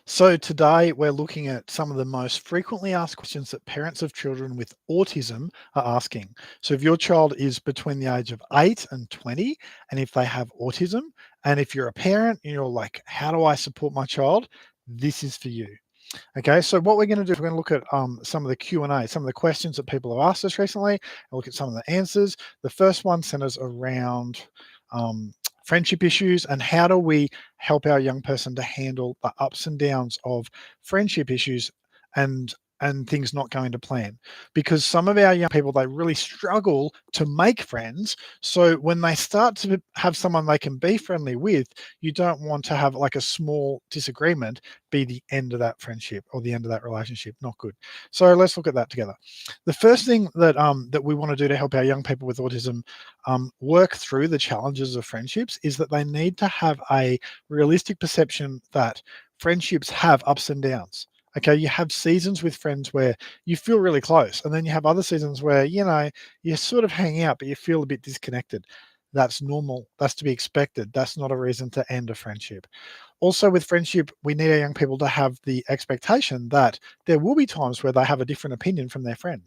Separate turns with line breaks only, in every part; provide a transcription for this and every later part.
So today we're looking at some of the most frequently asked questions that parents of children with autism are asking. So if your child is between the age of 8 and 20, and if they have autism, and if you're a parent and you're like, how do I support my child? This is for you. Okay, so what we're going to do is we're going to look at some of the Q&A, some of the questions that people have asked us recently, and look at some of the answers. The first one centers around friendship issues and how do we help our young person to handle the ups and downs of friendship issues and things not going to plan, because some of our young people, they really struggle to make friends. So when they start to have someone they can be friendly with, you don't want to have like a small disagreement be the end of that friendship or the end of that relationship. Not good. So let's look at that together. The first thing that that we want to do to help our young people with autism work through the challenges of friendships is that they need to have a realistic perception that friendships have ups and downs. Okay, you have seasons with friends where you feel really close, and then you have other seasons where, you sort of hang out, but you feel a bit disconnected. That's normal. That's to be expected. That's not a reason to end a friendship. Also, with friendship, we need our young people to have the expectation that there will be times where they have a different opinion from their friend,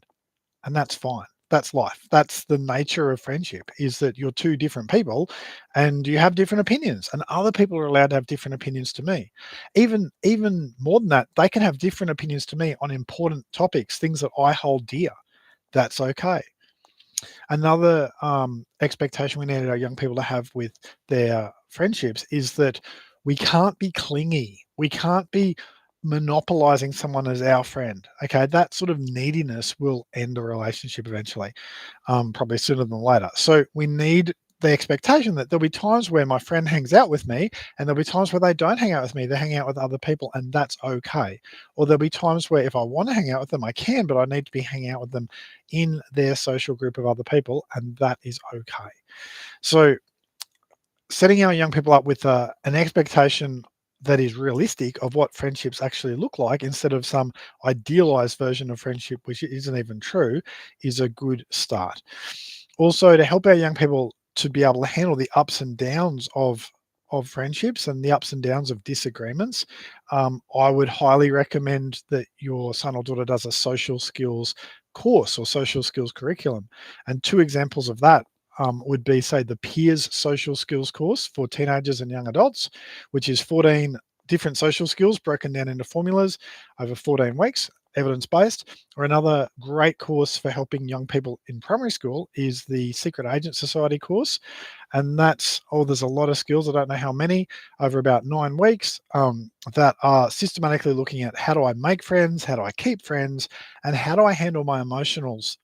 and that's fine. That's life. That's the nature of friendship, is that you're two different people and you have different opinions, and other people are allowed to have different opinions to me. Even more than that, they can have different opinions to me on important topics, things that I hold dear. That's okay. Another expectation we need our young people to have with their friendships is that we can't be clingy. We can't be monopolizing someone as our friend. Okay, that sort of neediness will end a relationship eventually, probably sooner than later. So we need the expectation that there'll be times where my friend hangs out with me, and there'll be times where they don't hang out with me. They hang out with other people, and that's okay. Or there'll be times where if I want to hang out with them, I can, but I need to be hanging out with them in their social group of other people, and that is okay. So setting our young people up with an expectation that is realistic of what friendships actually look like, instead of some idealized version of friendship which isn't even true, is a good start. Also, to help our young people to be able to handle the ups and downs of friendships and the ups and downs of disagreements, I would highly recommend that your son or daughter does a social skills course or social skills curriculum. And two examples of that would be, say, the Peers Social Skills course for teenagers and young adults, which is 14 different social skills broken down into formulas over 14 weeks, evidence-based. Or another great course for helping young people in primary school is the Secret Agent Society course. And that's, there's a lot of skills, I don't know how many, over about 9 weeks, that are systematically looking at how do I make friends, how do I keep friends, and how do I handle my emotions,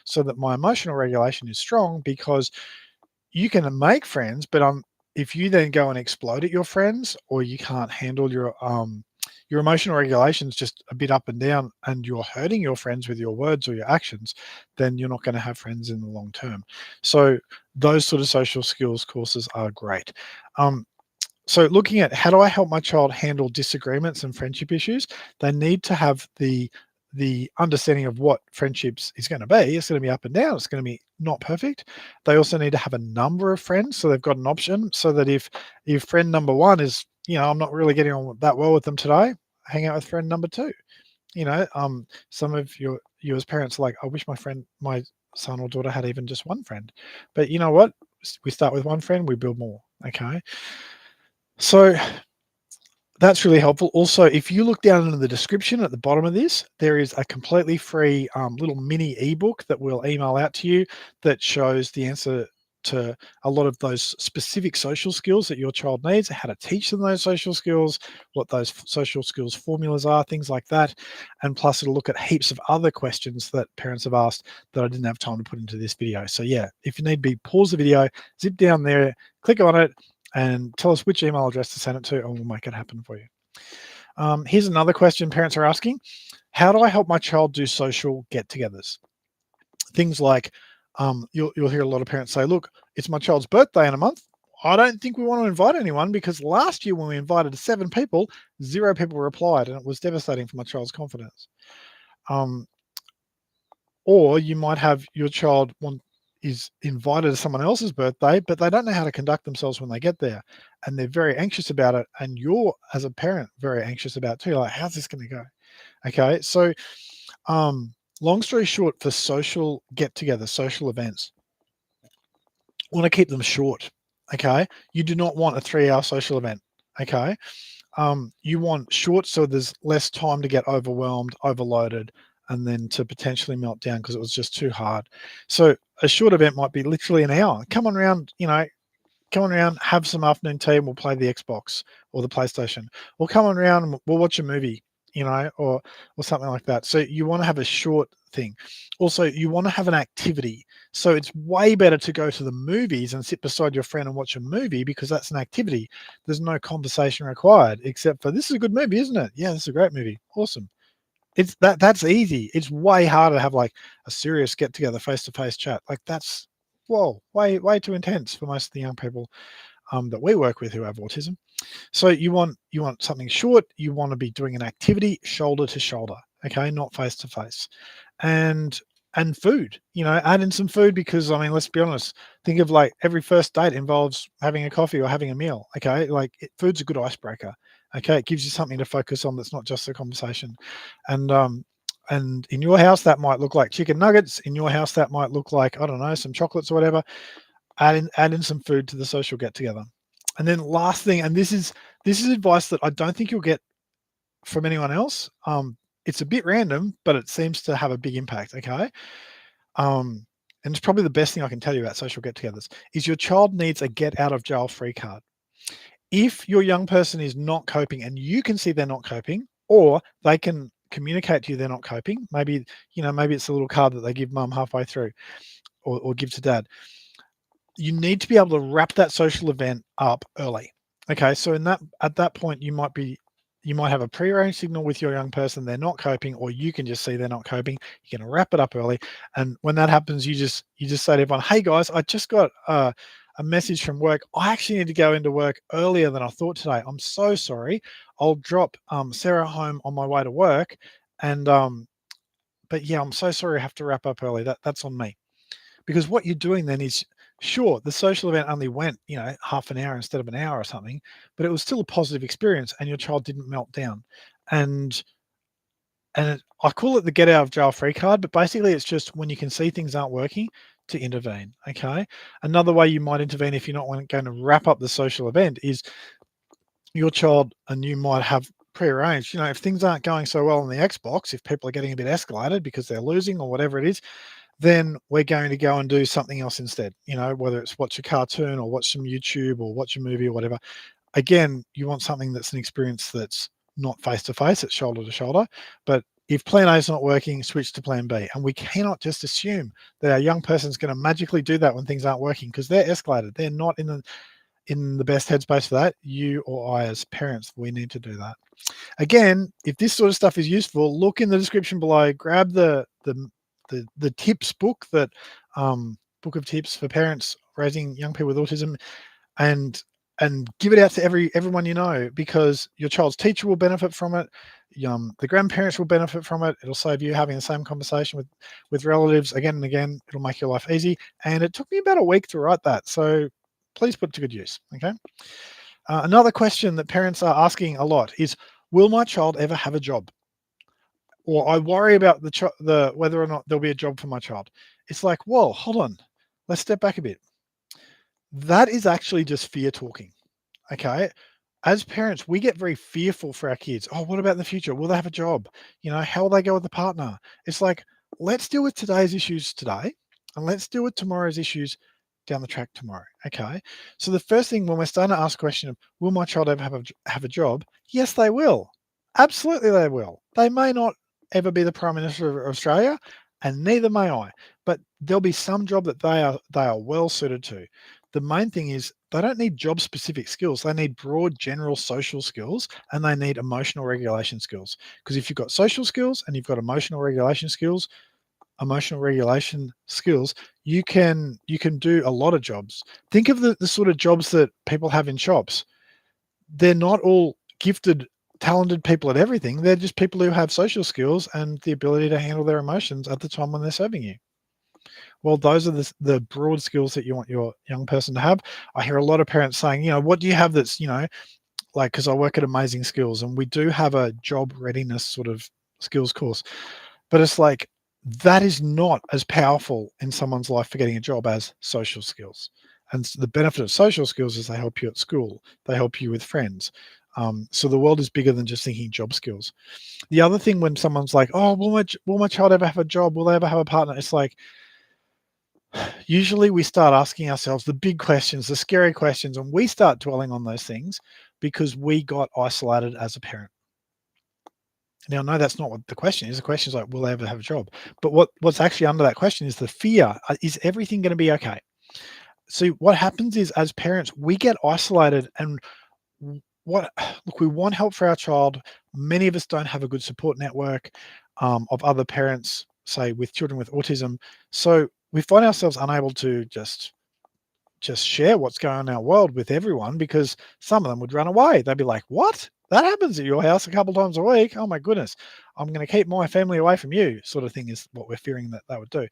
so that my emotional regulation is strong. Because you can make friends, but if you then go and explode at your friends, or you can't handle your emotional regulation's just a bit up and down, and you're hurting your friends with your words or your actions, then you're not going to have friends in the long term. So those sort of social skills courses are great. So looking at how do I help my child handle disagreements and friendship issues, they need to have the understanding of what friendships is going to be. It's going to be up and down. It's going to be not perfect. They also need to have a number of friends, so they've got an option, so that if friend number one is, I'm not really getting on that well with them today, hang out with friend number two. Some of you as parents are like, I wish my son or daughter had even just one friend. But you know what? We start with one friend, we build more. Okay. So that's really helpful. Also, if you look down in the description at the bottom of this, there is a completely free little mini ebook that we'll email out to you that shows the answer to a lot of those specific social skills that your child needs, how to teach them those social skills, what those social skills formulas are, things like that. And plus, it'll look at heaps of other questions that parents have asked that I didn't have time to put into this video. So yeah, if you need be, pause the video, zip down there, click on it, and tell us which email address to send it to, and we'll make it happen for you. Here's another question parents are asking. How do I help my child do social get-togethers? Things like, you'll hear a lot of parents say, look, it's my child's birthday in a month. I don't think we want to invite anyone, because last year when we invited 7 people, 0 people replied, and it was devastating for my child's confidence. Or you might have your child is invited to someone else's birthday, but they don't know how to conduct themselves when they get there. And they're very anxious about it. And you're, as a parent, very anxious about it too. Like, how's this going to go? Okay. So, long story short, for social get together, social events, want to keep them short. Okay. You do not want a 3-hour social event. Okay. You want short so there's less time to get overwhelmed, overloaded, and then to potentially melt down because it was just too hard. So a short event might be literally an hour. Come on around, come on around, have some afternoon tea, and we'll play the Xbox or the PlayStation. Or come on around and we'll watch a movie, or something like that. So you want to have a short thing. Also, you want to have an activity. So it's way better to go to the movies and sit beside your friend and watch a movie because that's an activity. There's no conversation required except for, this is a good movie, isn't it? Yeah, this is a great movie. Awesome. That's easy. It's way harder to have like a serious get together, face-to-face chat. Like that's, whoa, way too intense for most of the young people that we work with who have autism. So you want something short. You want to be doing an activity shoulder to shoulder, okay, not face to face, and food. Add in some food because I mean, let's be honest. Think of like every first date involves having a coffee or having a meal. Okay, like food's a good icebreaker. Okay, it gives you something to focus on that's not just the conversation, and in your house that might look like chicken nuggets. In your house that might look like, I don't know, some chocolates or whatever. Add in some food to the social get together. And then last thing, and this is advice that I don't think you'll get from anyone else. It's a bit random, but it seems to have a big impact. Okay. And it's probably the best thing I can tell you about social get-togethers is your child needs a get out of jail free card. If your young person is not coping and you can see they're not coping, or they can communicate to you they're not coping, maybe it's a little card that they give mum halfway through or give to dad. You need to be able to wrap that social event up early. Okay, so at that point, you might have a prearranged signal with your young person they're not coping, or you can just see they're not coping. You're going to wrap it up early, and when that happens, you just say to everyone, "Hey guys, I just got a message from work. I actually need to go into work earlier than I thought today. I'm so sorry. I'll drop Sarah home on my way to work, and but yeah, I'm so sorry I have to wrap up early. That's on me." Because what you're doing then is, sure, the social event only went, half an hour instead of an hour or something, but it was still a positive experience and your child didn't melt down. And I call it the get out of jail free card, but basically it's just when you can see things aren't working to intervene. Okay. Another way you might intervene if you're not going to wrap up the social event is your child and you might have prearranged, if things aren't going so well on the Xbox, if people are getting a bit escalated because they're losing or whatever it is, then we're going to go and do something else instead, whether it's watch a cartoon or watch some YouTube or watch a movie or whatever. Again, you want something that's an experience that's not face to face, it's shoulder to shoulder. But if plan A is not working, switch to plan B. And we cannot just assume that our young person's going to magically do that when things aren't working because they're escalated. They're not in the best headspace for that. You or I, as parents, we need to do that. Again, if this sort of stuff is useful, look in the description below, grab the tips book, that book of tips for parents raising young people with autism, and give it out to everyone you know, because your child's teacher will benefit from it. The grandparents will benefit from it. It'll save you having the same conversation with relatives again and again. It'll make your life easy. And it took me about a week to write that, so please put it to good use. Okay. Another question that parents are asking a lot is, will my child ever have a job? Or I worry about the whether or not there'll be a job for my child. It's like, whoa, hold on. Let's step back a bit. That is actually just fear talking. Okay. As parents, we get very fearful for our kids. Oh, what about in the future? Will they have a job? How will they go with the partner? It's like, let's deal with today's issues today, and let's deal with tomorrow's issues down the track tomorrow. Okay. So the first thing when we're starting to ask the question of, will my child ever have a job? Yes, they will. Absolutely, they will. They may not ever be the Prime Minister of Australia, and neither may I. But there'll be some job that they are well suited to. The main thing is they don't need job specific skills. They need broad general social skills, and they need emotional regulation skills. Because if you've got social skills and you've got emotional regulation skills, you can do a lot of jobs. Think of the sort of jobs that people have in shops. They're not all gifted, talented people at everything. They're just people who have social skills and the ability to handle their emotions at the time when they're serving you. Well, those are the broad skills that you want your young person to have. I hear a lot of parents saying, what do you have that's, like, because I work at Amazing Skills and we do have a job readiness sort of skills course, but it's like that is not as powerful in someone's life for getting a job as social skills. And the benefit of social skills is they help you at school, they help you with friends. So the world is bigger than just thinking job skills. The other thing when someone's like, "Oh, will my child ever have a job? Will they ever have a partner?" It's like, usually we start asking ourselves the big questions, the scary questions, and we start dwelling on those things because we got isolated as a parent. Now, no, that's not what the question is. The question is like, will they ever have a job? But what's actually under that question is the fear. Is everything going to be okay? So what happens is as parents, we get isolated and what look, we want help for our child. Many of us don't have a good support network of other parents, say with children with autism. So we find ourselves unable to just share what's going on in our world with everyone because some of them would run away. They'd be like, "What? That happens at your house a couple times a week? Oh my goodness, I'm going to keep my family away from you," sort of thing is what we're fearing that they would do.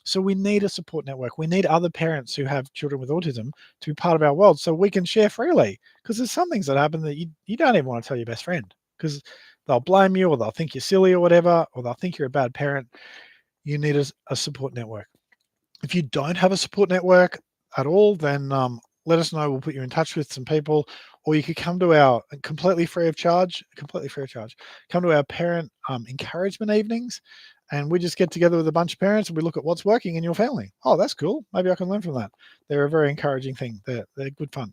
So we need a support network. We need other parents who have children with autism to be part of our world so we can share freely. Because there's some things that happen that you don't even want to tell your best friend because they'll blame you or they'll think you're silly or whatever, or they'll think you're a bad parent. You need a support network. If you don't have a support network at all, then let us know. We'll put you in touch with some people, or you could come to our completely free of charge, come to our parent encouragement evenings, and we just get together with a bunch of parents and we look at what's working in your family. Oh, that's cool. Maybe I can learn from that. They're a very encouraging thing. They're good fun.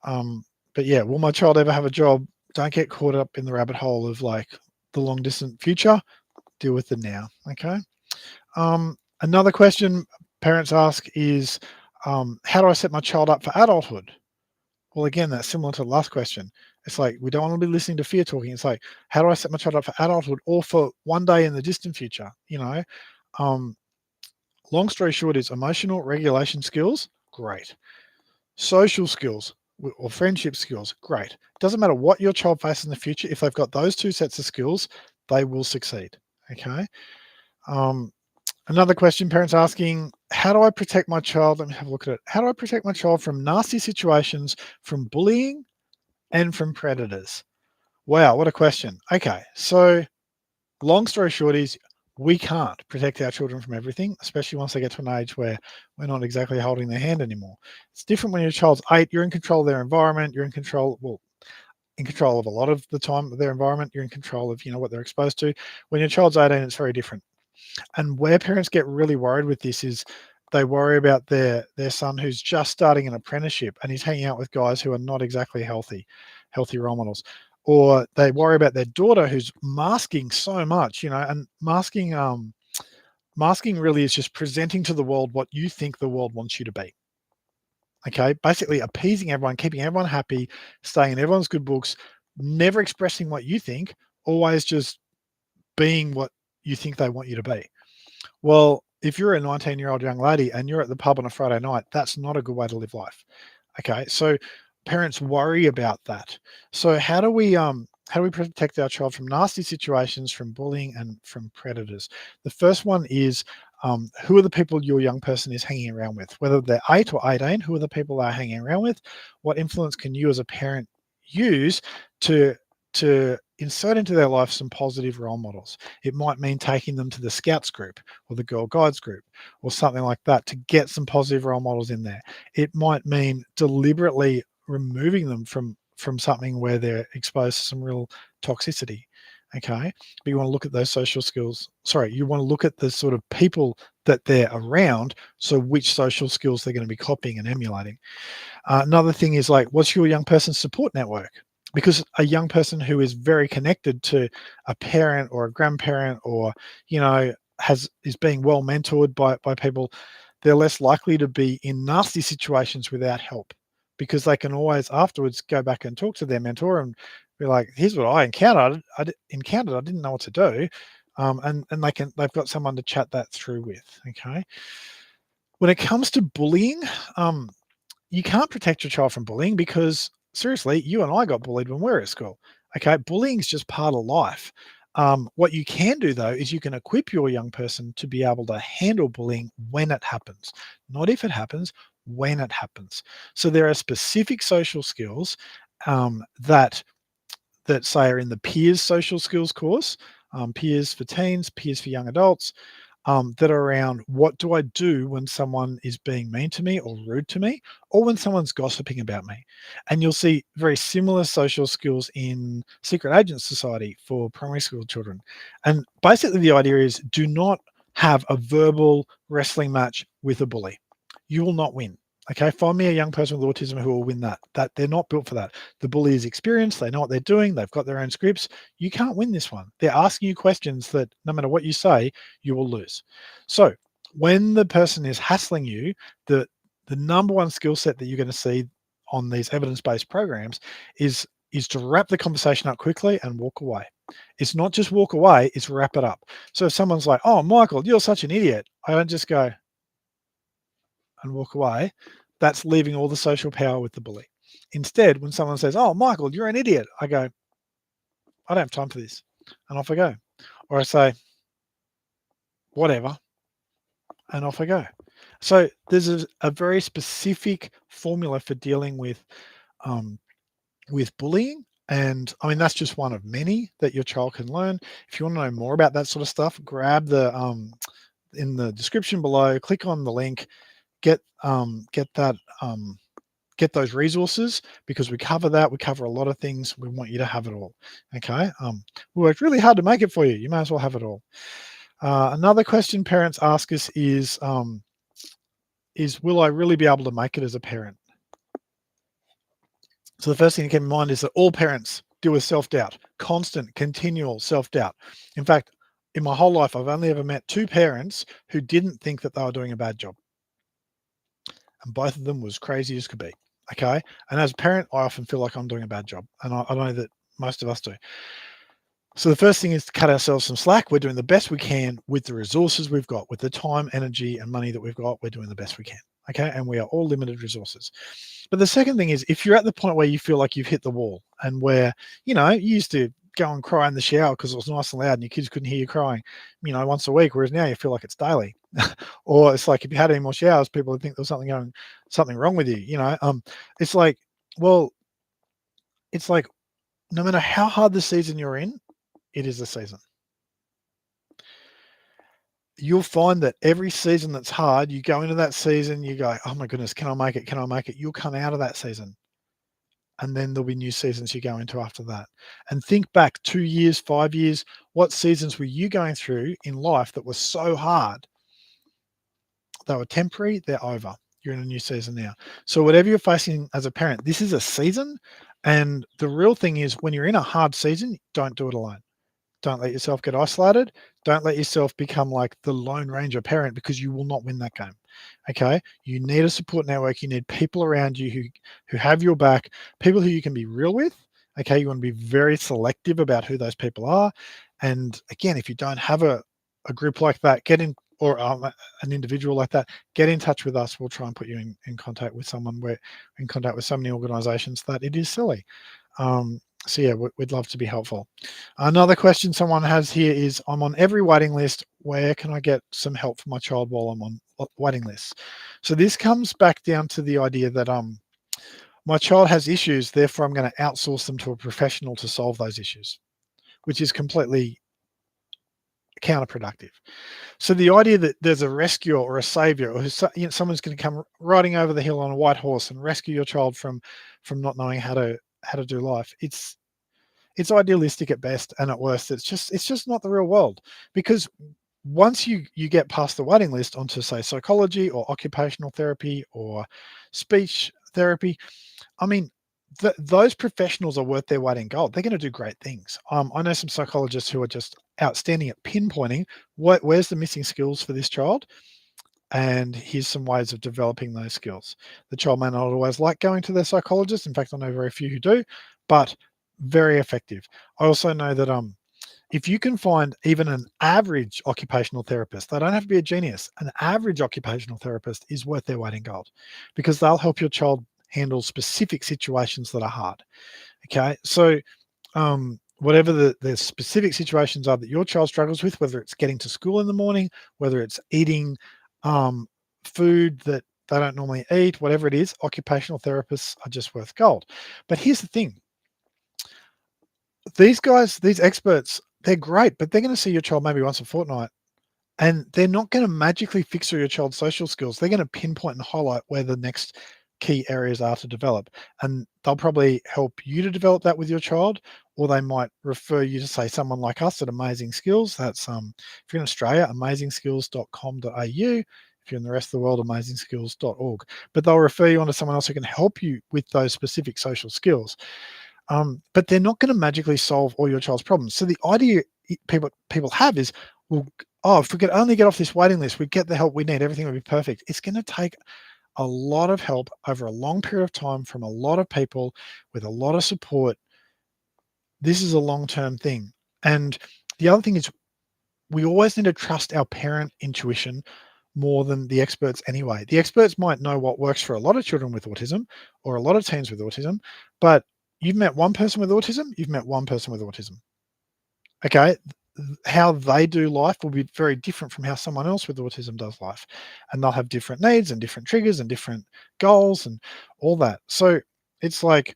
But yeah, will my child ever have a job? Don't get caught up in the rabbit hole of like the long distant future. Deal with the now. Okay. Another question parents ask is, how do I set my child up for adulthood? Well, again, that's similar to the last question. It's like, we don't want to be listening to fear talking. It's like, how do I set my child up for adulthood or for one day in the distant future? Um, long story short is emotional regulation skills, great. Social skills or friendship skills, great. Doesn't matter what your child faces in the future. If they've got those two sets of skills, they will succeed. Okay. Um, Another question parents asking, how do I protect my child? Let me have a look at it. How do I protect my child from nasty situations, from bullying, and from predators? Wow, what a question. Okay, so long story short is we can't protect our children from everything, especially once they get to an age where we're not exactly holding their hand anymore. It's different when your child's 8, you're in control of their environment, you're in control, well, in control of a lot of the time of their environment, you're in control of, what they're exposed to. When your child's 18, it's very different. And where parents get really worried with this is they worry about their son who's just starting an apprenticeship and he's hanging out with guys who are not exactly healthy role models. Or they worry about their daughter who's masking so much, and masking really is just presenting to the world what you think the world wants you to be. Okay, basically appeasing everyone, keeping everyone happy, staying in everyone's good books, never expressing what you think, always just being what you think they want you to be. Well, if you're a 19-year-old young lady and you're at the pub on a Friday night, that's not a good way to live life. Okay, so parents worry about that. So how do we protect our child from nasty situations, from bullying, and from predators? The first one is who are the people your young person is hanging around with? Whether they're 8 or 18, who are the people they're hanging around with? What influence can you as a parent use to insert into their life some positive role models? It might mean taking them to the Scouts group or the Girl Guides group or something like that to get some positive role models in there. It might mean deliberately removing them from something where they're exposed to some real toxicity. Okay. But you want to look at those social skills. Sorry, you want to look at the sort of people that they're around. So which social skills they're going to be copying and emulating. Another thing is like, what's your young person's support network? Because a young person who is very connected to a parent or a grandparent or, is being well mentored by people, they're less likely to be in nasty situations without help because they can always afterwards go back and talk to their mentor and be like, here's what I encountered. I didn't know what to do. And they've got someone to chat that through with. Okay. When it comes to bullying, you can't protect your child from bullying because seriously, you and I got bullied when we were at school. Okay, bullying is just part of life. What you can do though is you can equip your young person to be able to handle bullying when it happens, not if it happens, when it happens. So there are specific social skills that say are in the peers social skills course, peers for teens, peers for young adults, that are around what do I do when someone is being mean to me or rude to me, or when someone's gossiping about me. And you'll see very similar social skills in Secret Agent Society for primary school children. And basically, the idea is do not have a verbal wrestling match with a bully. You will not win. Okay, find me a young person with autism who will win that. That they're not built for that. The bully is experienced, they know what they're doing, they've got their own scripts. You can't win this one. They're asking you questions that no matter what you say, you will lose. So when the person is hassling you, the number one skill set that you're going to see on these evidence-based programs is to wrap the conversation up quickly and walk away. It's not just walk away, it's wrap it up. So if someone's like, "Oh, Michael, you're such an idiot," I don't just go and walk away. That's leaving all the social power with the bully. Instead, when someone says, "Oh, Michael, you're an idiot," I go, "I don't have time for this," and off I go. Or I say, "Whatever," and off I go. So there's a very specific formula for dealing um, with bullying. And I mean, that's just one of many that your child can learn. If you want to know more about that sort of stuff, grab the in the description below, click on the link, get that get those resources, because we cover that. We cover a lot of things. We want you to have it all. Okay. We worked really hard to make it for you. You may as well have it all. Another question parents ask us is will I really be able to make it as a parent? So the first thing to keep in mind is that all parents deal with self-doubt, constant, continual self-doubt. In fact, in my whole life, I've only ever met 2 parents who didn't think that they were doing a bad job. And both of them was crazy as could be. Okay. And as a parent, I often feel like I'm doing a bad job. And I know that most of us do. So the first thing is to cut ourselves some slack. We're doing the best we can with the resources we've got, with the time, energy, and money that we've got. We're doing the best we can. Okay. And we are all limited resources. But the second thing is, if you're at the point where you feel like you've hit the wall, and where, you used to go and cry in the shower because it was nice and loud and your kids couldn't hear you crying, once a week, whereas now you feel like it's daily. Or it's like if you had any more showers, people would think there was something wrong with you. It's like, well, it's like no matter how hard the season you're in, it is a season. You'll find that every season that's hard, you go into that season, you go, "Oh my goodness, can I make it? Can I make it?" You'll come out of that season, and then there'll be new seasons you go into after that. And think back 2 years, 5 years, what seasons were you going through in life that were so hard? They were temporary, they're over. You're in a new season now. So whatever you're facing as a parent, this is a season. And the real thing is, when you're in a hard season, don't do it alone. Don't let yourself get isolated. Don't let yourself become like the Lone Ranger parent, because you will not win that game. Okay. You need a support network. You need people around you who have your back, people who you can be real with. Okay. You want to be very selective about who those people are. And again, if you don't have a group like that, get in, or an individual like that, get in touch with us. We'll try and put you in contact with someone. We're in contact with so many organizations that it is silly. So yeah, we'd love to be helpful. Another question someone has here is, I'm on every waiting list. Where can I get some help for my child while I'm on waiting lists? So this comes back down to the idea that my child has issues, therefore I'm going to outsource them to a professional to solve those issues, which is completely counterproductive. So the idea that there's a rescuer or a savior, or someone's going to come riding over the hill on a white horse and rescue your child from not knowing how to do life, it's idealistic at best, and at worst it's just not the real world. Because once you get past the waiting list onto, say, psychology or occupational therapy or speech therapy, I mean, those professionals are worth their weight in gold. They're going to do great things. I know some psychologists who are just outstanding at pinpointing where's the missing skills for this child, and here's some ways of developing those skills. The child may not always like going to their psychologist. In fact, I know very few who do, but very effective. I also know that if you can find even an average occupational therapist, they don't have to be a genius. An average occupational therapist is worth their weight in gold, because they'll help your child handle specific situations that are hard. Okay, so whatever the specific situations are that your child struggles with, whether it's getting to school in the morning, whether it's eating food that they don't normally eat, whatever it is, occupational therapists are just worth gold. But here's the thing. These guys, these experts, they're great, but they're going to see your child maybe once a fortnight. And they're not going to magically fix all your child's social skills. They're going to pinpoint and highlight where the next key areas are to develop. And they'll probably help you to develop that with your child, or they might refer you to, say, someone like us at Amazing Skills. That's if you're in Australia, amazingskills.com.au. If you're in the rest of the world, amazingskills.org. But they'll refer you on to someone else who can help you with those specific social skills. But they're not going to magically solve all your child's problems. So the idea people have is, well, oh, if we could only get off this waiting list, we'd get the help we need, everything would be perfect. It's going to take a lot of help over a long period of time from a lot of people with a lot of support. This is a long-term thing. And the other thing is, we always need to trust our parent intuition more than the experts anyway. The experts might know what works for a lot of children with autism or a lot of teens with autism, but you've met one person with autism, you've met one person with autism. Okay, how they do life will be very different from how someone else with autism does life. And they'll have different needs and different triggers and different goals and all that. So it's like,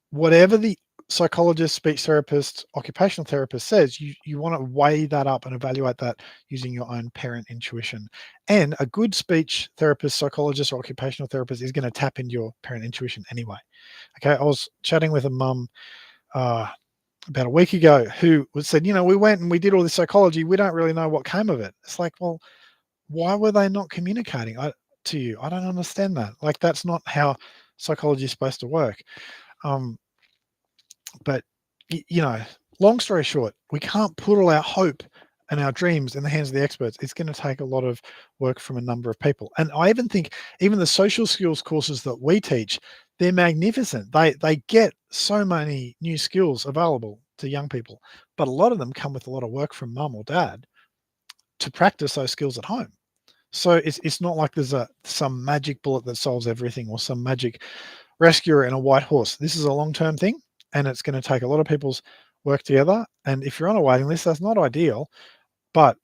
whatever the psychologist, speech therapist, occupational therapist says, you want to weigh that up and evaluate that using your own parent intuition. And a good speech therapist, psychologist, or occupational therapist is going to tap into your parent intuition anyway. Okay, I was chatting with a mum about a week ago who said, we went and we did all this psychology. We don't really know what came of it. It's like, well, why were they not communicating to you? I don't understand that. Like, that's not how psychology is supposed to work. But, long story short, we can't put all our hope and our dreams in the hands of the experts. It's going to take a lot of work from a number of people. And I even think even the social skills courses that we teach, they're magnificent. They get so many new skills available to young people, but a lot of them come with a lot of work from mum or dad to practice those skills at home. So it's not like there's some magic bullet that solves everything, or some magic rescuer in a white horse. This is a long-term thing, and it's going to take a lot of people's work together. And if you're on a waiting list, that's not ideal. But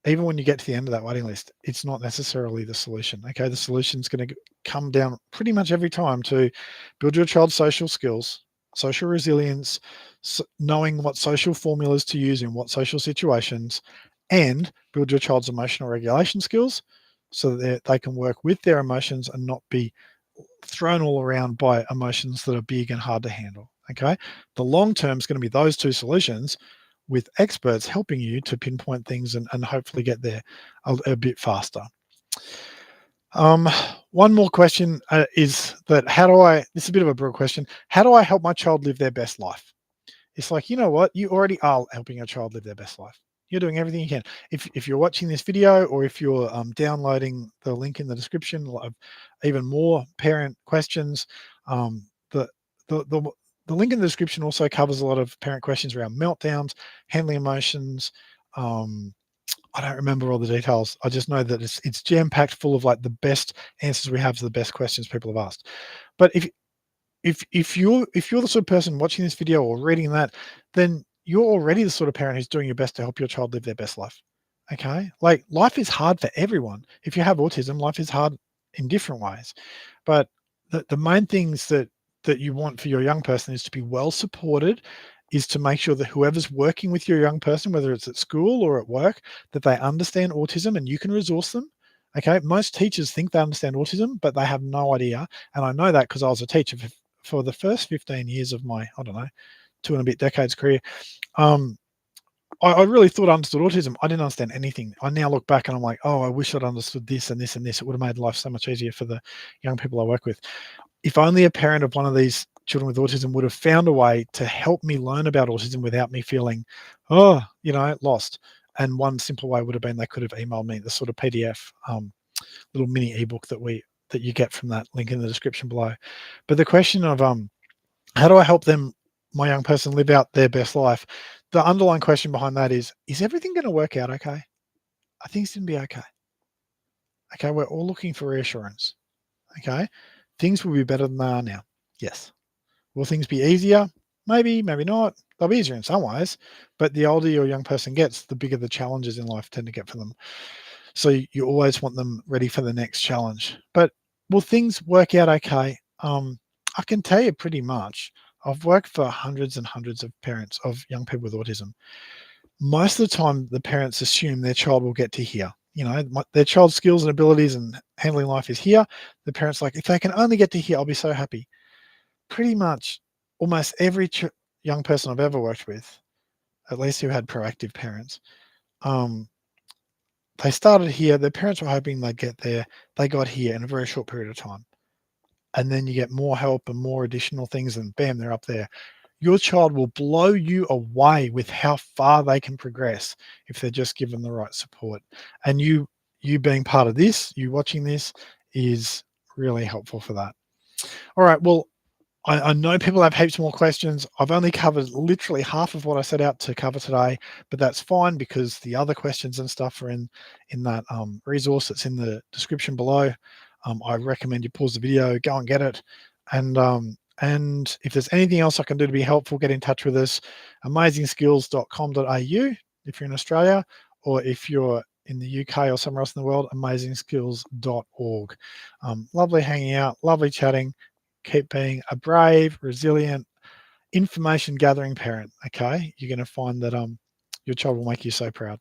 even when you get to the end of that waiting list, it's not necessarily the solution. Okay, the solution is going to come down pretty much every time to build your child's social skills, social resilience, knowing what social formulas to use in what social situations, and build your child's emotional regulation skills so that they can work with their emotions and not be thrown all around by emotions that are big and hard to handle. Okay, the long term is going to be those two solutions, with experts helping you to pinpoint things and hopefully get there a bit faster. One more question is that this is a bit of a broad question. How do I help my child live their best life? It's like, you know what? You already are helping your child live their best life. You're doing everything you can. If you're watching this video, or if you're downloading the link in the description of even more parent questions, the, the, the, the link in the description also covers a lot of parent questions around meltdowns, handling emotions. I don't remember all the details. I just know that it's jam-packed full of like the best answers we have to the best questions people have asked. But if you're the sort of person watching this video or reading that, then you're already the sort of parent who's doing your best to help your child live their best life. Okay, like, life is hard for everyone. If you have autism, life is hard in different ways. But the main things that you want for your young person is to be well supported, is to make sure that whoever's working with your young person, whether it's at school or at work, that they understand autism and you can resource them. Okay, most teachers think they understand autism, but they have no idea. And I know that because I was a teacher for the first 15 years of my, I don't know, 2 and a bit decades career. I really thought I understood autism. I didn't understand anything. I now look back and I'm like, oh, I wish I'd understood this and this and this. It would have made life so much easier for the young people I work with. If only a parent of one of these children with autism would have found a way to help me learn about autism without me feeling, lost. And one simple way would have been they could have emailed me the sort of PDF, little mini ebook that you get from that link in the description below. But the question of how do I help my young person live out their best life? The underlying question behind that is everything going to work out okay? I think it's going to be okay. Okay, we're all looking for reassurance. Okay, things will be better than they are now. Yes. Will things be easier? Maybe, maybe not. They'll be easier in some ways, but the older your young person gets, the bigger the challenges in life tend to get for them. So you always want them ready for the next challenge. But will things work out okay? I can tell you pretty much. I've worked for hundreds and hundreds of parents of young people with autism. Most of the time, the parents assume their child will get to here. Their child's skills and abilities and handling life is here. The parents like, if they can only get to here, I'll be so happy. Pretty much, almost every young person I've ever worked with, at least who had proactive parents, um, they started here. Their parents were hoping they'd get there. They got here in a very short period of time. And then you get more help and more additional things, and bam, they're up there. Your child will blow you away with how far they can progress if they're just given the right support. And you being part of this, you watching this, is really helpful for that. All right. Well, I know people have heaps more questions. I've only covered literally half of what I set out to cover today, but that's fine because the other questions and stuff are in that resource that's in the description below. I recommend you pause the video, go and get it, and if there's anything else I can do to be helpful, get in touch with us. amazingskills.com.au if you're in Australia, or if you're in the UK or somewhere else in the world, amazingskills.org. Lovely hanging out, lovely chatting. Keep being a brave, resilient, information gathering parent. Okay, you're going to find that your child will make you so proud.